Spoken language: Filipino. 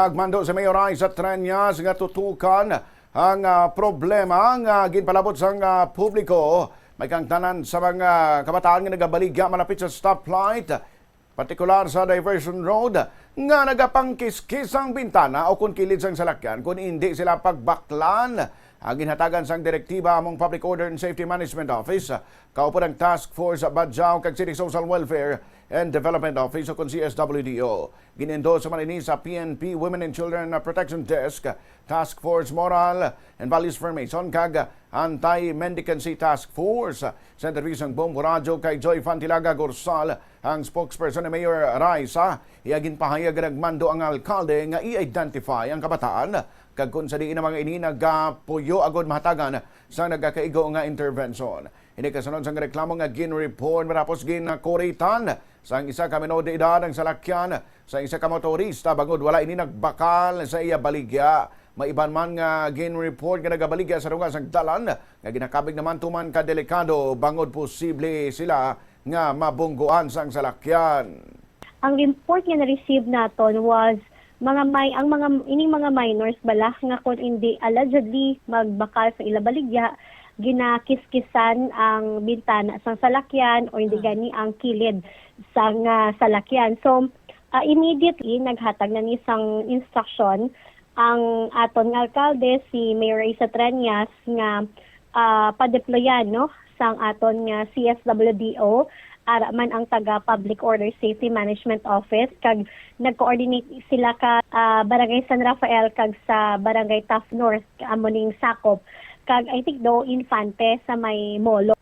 Nagmando sa Mayor sa Treñas nga tutukan ang problema nga ginpalabot sa publiko. May kang tanan sa mga kabataan nga nagabaligya malapit sa stoplight, partikular sa diversion road, nga nagapangkiskis ang bintana o kung kilid sang salakyan kung hindi sila pagbaklan. Ang ginhatagan sang direktiba among Public Order and Safety Management Office, kaupo ng Task Force Madurriao kag City Social Welfare and Development Office o kung CSWDO. Ginindo sa manini sa PNP Women and Children Protection Desk, Task Force Moral and Values Formation kag Anti-Mendicancy Task Force. Sa interview sang Bombo Radio kay Joy Fantilaga Gorsal, ang spokesperson ni Mayor Raisa, iagin pahayag nagmando ang alkalde nga i-identify ang kabataan kag kung sa diin na mga ini nagapuyo agod mahatagan sa nagakaigo nga intervention. Hindi kasunod sang reklamo nga gin-report matapos ginakuritan sang isa ka menor de edad ang salakyan sa isa ka motorista bangod wala ini nagbakal sa iya baligya. Maiban man nga gin-report nga nagabaligya sa runga sang dalan nga ginakabig naman tuman ka delikado bangod posible sila nga mabungguan sang salakyan. Ang report nga na-receive naton was ining mga minors bala nga kung hindi allegedly magbakal sa ilabaligya, ginakiskisan ang bintana sa salakyan o hindi gani ang kilid sa salakyan. So immediately naghatag na ni sang instruction ang aton nga alkalde si Mayor Treñas nga padeployan sang aton nga CSWDO ara man ang taga Public Order Safety Management Office kag nag-coordinate sila ka Barangay San Rafael kag sa Barangay Taft North amo ning sakop kag I think Infante sa may Molo.